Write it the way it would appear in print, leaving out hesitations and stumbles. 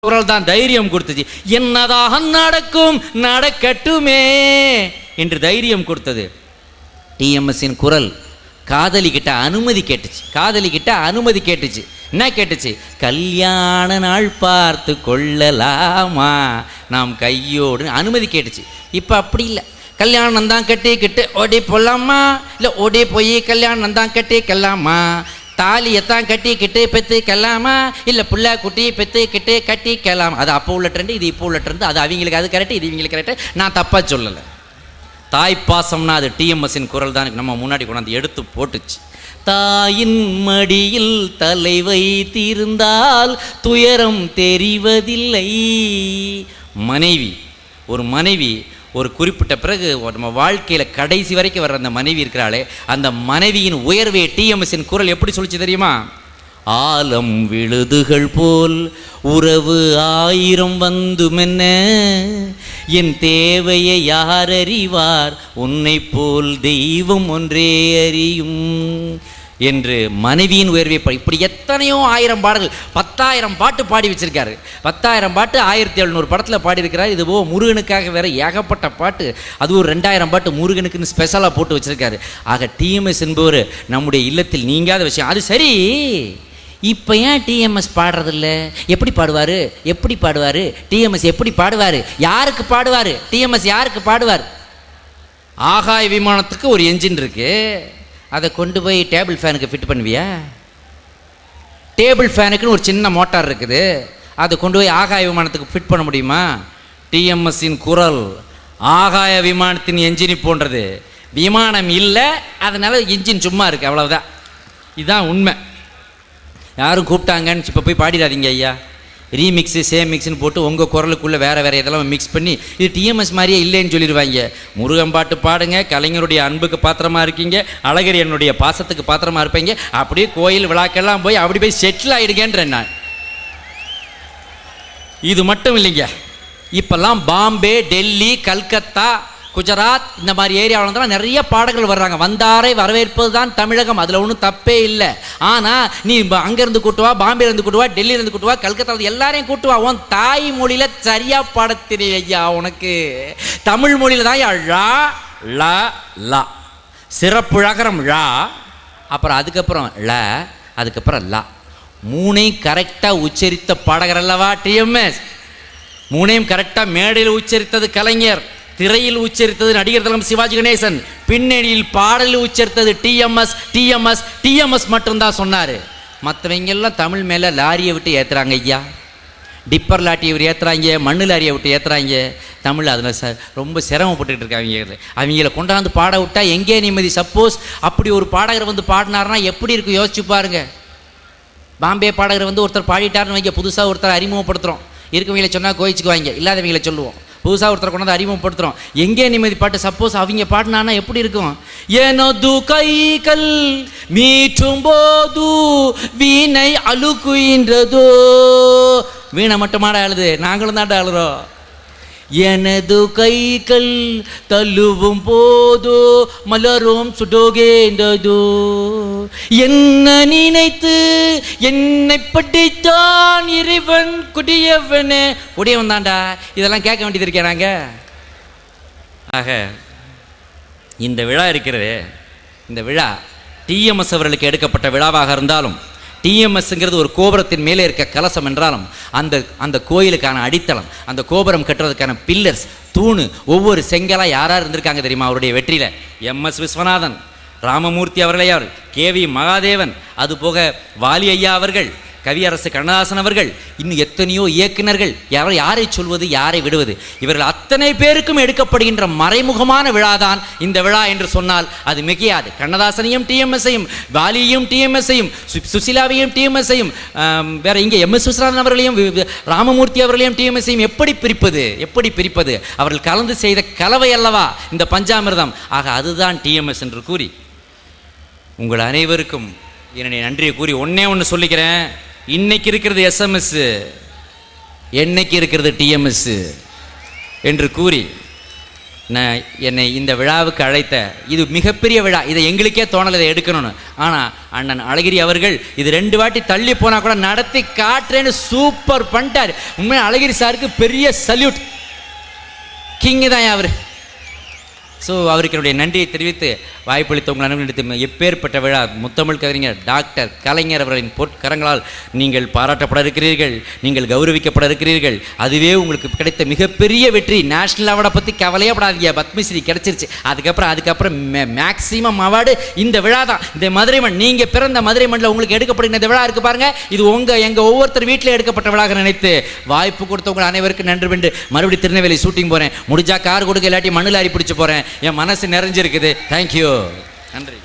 குரல் தான் தைரியம் கொடுத்துச்சு. என்னதாக நடக்கும் நடக்கட்டுமே என்று தைரியம் கொடுத்தது. டிஎம்எஸ்ஸின் குரல் காதலி கிட்ட அனுமதி கேட்டுச்சு. என்ன கேட்டுச்சு? கல்யாண நாள் பார்த்து கொள்ளலாமா நாம் கையோடு அனுமதி கேட்டுச்சு. இப்போ அப்படி இல்லை. கல்யாணம் தான் கட்டிக்கிட்டு ஓடி போடலாமா, இல்லை ஓடி போய் கல்யாணம் தான் கட்டிக்கலாமா, தாலியத்தான் கட்டிக்கிட்டு பெற்றுக்கலாமா, இல்லை புள்ள குட்டி பெற்றுக்கிட்டு கட்டிக்கலாம். அது அப்போ உள்ள ட்ரெண்டு, இது இப்போ உள்ள ட்ரெண்டு. அது அவங்களுக்கு அது கரெக்டு, இது இவங்களுக்கு கரெக்டு. நான் தப்பாக சொல்லலை. தாய்ப்பாசம்னா அது டிஎம்எஸ்ஸின் குரல் தான் நம்ம முன்னாடி கொண்டாந்து எடுத்து போட்டுச்சு. தாயின் மடியில் தலை வைத்திருந்தால் துயரம் தெரிவதில்லை. ஒரு மனைவி ஒரு குறிப்பிட்ட பிறகு நம்ம வாழ்க்கையில் கடைசி வரைக்கும் வர்ற அந்த மனைவி இருக்கிறாளே, அந்த மனைவியின் உயர்வை டிஎம்எஸ்ஸின் குரல் எப்படி சொல்லிச்சு தெரியுமா? ஆலம் விழுதுகள் போல் உறவு 1000 வந்துமென்ன, என் தேவையை யார் அறிவார், உன்னை போல் தெய்வம் ஒன்றே அறியும் என்று மனைவியின் உயர்வை இப்படி எத்தனையோ 1000 பாடல்கள், 10,000 பாட்டு பாடி வச்சிருக்காரு. 10,000 பாட்டு 1700 படத்தில் பாடியிருக்கிறார். இதுவோ முருகனுக்காக வேற ஏகப்பட்ட பாட்டு, அதுவும் 2000 பாட்டு முருகனுக்குன்னு ஸ்பெஷலாக போட்டு வச்சிருக்காரு. ஆக டிஎம்எஸ் என்பவர் நம்முடைய இல்லத்தில் நீங்காத விஷயம். அது சரி, இப்போ ஏன் டிஎம்எஸ் பாடுறதில்ல? எப்படி பாடுவார் டிஎம்எஸ்? எப்படி பாடுவார்? யாருக்கு பாடுவார் டிஎம்எஸ்? யாருக்கு பாடுவார்? ஆகாய விமானத்துக்கு ஒரு என்ஜின் இருக்கு, அதை கொண்டு போய் டேபிள் ஃபேனுக்கு ஃபிட் பண்ணுவியா? டேபிள் ஃபேனுக்குன்னு ஒரு சின்ன மோட்டார் இருக்குது, அதை கொண்டு போய் ஆகாய விமானத்துக்கு ஃபிட் பண்ண முடியுமா? டிஎம்எஸ்ஸின் குரல் ஆகாய விமானத்தின் என்ஜினி போன்றது. விமானம் இல்லை, அதனால என்ஜின் சும்மா இருக்குது, அவ்வளவுதான். இதுதான் உண்மை. யாரும் கூப்பிட்டாங்கன்னு இப்போ போய் பாடிடாதீங்க ஐயா. ரீமிக்ஸு சேம் மிக்ஸ்ன்னு போட்டு உங்கள் குரலுக்குள்ளே வேறு இதெல்லாம் மிக்ஸ் பண்ணி இது டிஎம்எஸ் மாதிரியே இல்லைன்னு சொல்லிடுவாங்க. முருகன் பாட்டு பாடுங்க, கலைஞருடைய அன்புக்கு பாத்திரமாக இருக்கீங்க, அழகர் என்னுடைய பாசத்துக்கு பாத்திரமாக இருப்பீங்க, அப்படியே கோயில் விழாக்கெல்லாம் போய் அப்படி போய் செட்டில் ஆகிடுங்கன்ற நான். இது மட்டும் இல்லைங்க, இப்போல்லாம் பாம்பே, டெல்லி, கல்கத்தா, குஜராத் இந்த மாதிரி ஏரியாவில் தான் நிறைய பாடல்கள் வர்றாங்க. வந்தாரை வரவேற்பது தான் தமிழகம், அதில் ஒன்றும் தப்பே இல்லை. ஆனால் நீ அங்கேருந்து கூட்டுவா, பாம்பேலேருந்து கூட்டுவா, டெல்லியிலேருந்து கூட்டுவா, கல்கத்தாவில் எல்லாரையும் கூட்டுவா, உன் தாய் மொழியில் சரியாக பாடத்திரி ஐயா. உனக்கு தமிழ் மொழியில் தான் ழா ல லா, சிறப்பு ழகரம் ழா, அப்புறம் அதுக்கப்புறம் ல, அதுக்கப்புறம் லா. மூணையும் கரெக்டாக உச்சரித்த பாடகர் அல்லவா டிஎம்எஸ். மூணையும் கரெக்டாக மேடையில் உச்சரித்தது கலைஞர், திரையில் உச்சரித்தது நடிகர் திலகம் சிவாஜி கணேசன், பின்னணியில் பாடலில் உச்சரித்தது டிஎம்எஸ் மட்டும்தான் சொன்னார். மற்றவங்க எல்லாம் தமிழ் மேலே லாரியை விட்டு ஏற்றுறாங்க ஐயா. டிப்பர் லாட்டியை ஏற்றுறாங்க, மண்ணு லாரியை விட்டு ஏற்றுறாங்க. தமிழ் அதில் ரொம்ப சிரமப்பட்டுக்கிட்டு இருக்காங்க. அவங்கள கொண்டாந்து பாட விட்டா எங்கே நிம்மதி? சப்போஸ் அப்படி ஒரு பாடகர் வந்து பாடினார்னா எப்படி இருக்கும் யோசிச்சு பாருங்க. பாம்பே பாடகர் வந்து ஒருத்தர் பாடிட்டாருன்னு வைங்க, புதுசாக ஒருத்தர் அறிமுகப்படுத்துகிறோம். இருக்கவங்களை சொன்னால் கோயிச்சுக்குவாங்க, இல்லாதவங்களை சொல்லுவோம். புதுசாக ஒருத்தர் கொண்டாந்து அறிமுகப்படுத்துகிறோம், எங்கே நிம்மதி பாட்டு. சப்போஸ் அவங்க பாடினானா எப்படி இருக்கும்? எனது கைகள் மீட்டும் போது வீணை அழுக்குகின்றதோ. வீணை மட்டுமாட அழுது, நாங்களும் தான் அழுறோம். எனது கைகள் தள்ளுவும் போதோ மலரும் சுடோகேண்டதோ. என்ன நினைத்து என்னை படைத்தான் இறைவன், குடியவன் தான்டா. இதெல்லாம் கேட்க வேண்டியது இருக்கிறாங்க. ஆக இந்த விழா இருக்கிறது, இந்த விழா டிஎம்எஸ் அவர்களுக்கு எடுக்கப்பட்ட விழாவாக இருந்தாலும், டிஎம்எஸ்ங்கிறது ஒரு கோபுரத்தின் மேலே இருக்க கலசம் என்றாலும், அந்த கோயிலுக்கான அடித்தளம், அந்த கோபுரம் கட்டுறதுக்கான பில்லர்ஸ், தூணு, ஒவ்வொரு செங்கலாக யாரார் இருந்திருக்காங்க தெரியுமா? அவருடைய வெற்றியில் எம்எஸ் விஸ்வநாதன், ராமமூர்த்தி அவர்களையார், கேவி மகாதேவன், அதுபோக வாலி ஐயா அவர்கள், கவியரசு கண்ணதாசன் அவர்கள், இன்னும் எத்தனையோ இயக்குநர்கள். யாரை சொல்வது, யாரை விடுவது? இவர்கள் அத்தனை பேருக்கும் எடுக்கப்படுகின்ற மறைமுகமான விழாதான் இந்த விழா என்று சொன்னால் அது மிகையாது. கண்ணதாசனையும் டிஎம்எஸ்ஸையும், வாலியையும் டிஎம்எஸ்ஸையும், சுசிலாவையும் டிஎம்எஸ்ஸையும், வேற இங்கே எம்எஸ் விஸ்வநாதன் அவர்களையும், ராமமூர்த்தி அவர்களையும் டிஎம்எஸ்ஸையும் எப்படி பிரிப்பது? அவர்கள் கலந்து செய்த கலவை அல்லவா இந்த பஞ்சாமிர்தம். ஆக அதுதான் டிஎம்எஸ் என்று கூறி உங்கள் அனைவருக்கும் என்னுடைய நன்றியை கூறி ஒன்று சொல்லிக்கிறேன். இன்னைக்கு இருக்கிறது எஸ்எம்எஸ், என்னைக்கு இருக்கிறது டிஎம்எஸ் என்று கூறி என்னை இந்த விழாவுக்கு அழைத்த, இது மிகப்பெரிய விழா, இதை எங்களுக்கே தோணலை இதை எடுக்கணும்னு. ஆனால் அண்ணன் அழகிரி அவர்கள் இது 2 வாட்டி தள்ளி போனால் கூட நடத்தி காட்டுறேன்னு சூப்பர் பண்ணிட்டார். உண்மையாக அழகிரி சாருக்கு பெரிய சல்யூட். கிங்கு தான் அவர். ஸோ அவருக்கு என்னுடைய நன்றியை தெரிவித்து வாய்ப்பளித்த உங்கள் அனைவரிடத்தில் எப்பேற்பட்ட விழா முத்தமிழ் கவிஞர் டாக்டர் கலைஞர் அவர்களின் பொற்கரங்களால் நீங்கள் பாராட்டப்பட இருக்கிறீர்கள், நீங்கள் கௌரவிக்கப்பட இருக்கிறீர்கள். அதுவே உங்களுக்கு கிடைத்த மிகப்பெரிய வெற்றி. நேஷனல் அவார்டை பற்றி கவலையே படாதீங்க, பத்மஸ்ரீ கிடைச்சிருச்சு. அதுக்கப்புறம் மேக்சிமம் அவார்டு இந்த விழா தான். இந்த மதுரை மண், நீங்கள் பிறந்த மதுரை மண்ணில் உங்களுக்கு எடுக்கப்படுகிற இந்த விழா இருக்குது பாருங்கள், இது எங்கள் ஒவ்வொருத்தர் வீட்டில் எடுக்கப்பட்ட விழாக நினைத்து வாய்ப்பு கொடுத்தவங்க அனைவருக்கும் நன்றி வேண்டு மறுபடியும் திருநெல்வேலி ஷூட்டிங் போகிறேன். முடிஞ்சா கார் கொடுக்க, இல்லாட்டி மண்ணில் அரி பிடிச்சி போகிறேன். என் மனசு நிறைஞ்சிருக்குது. தேங்க்யூ. நன்றி.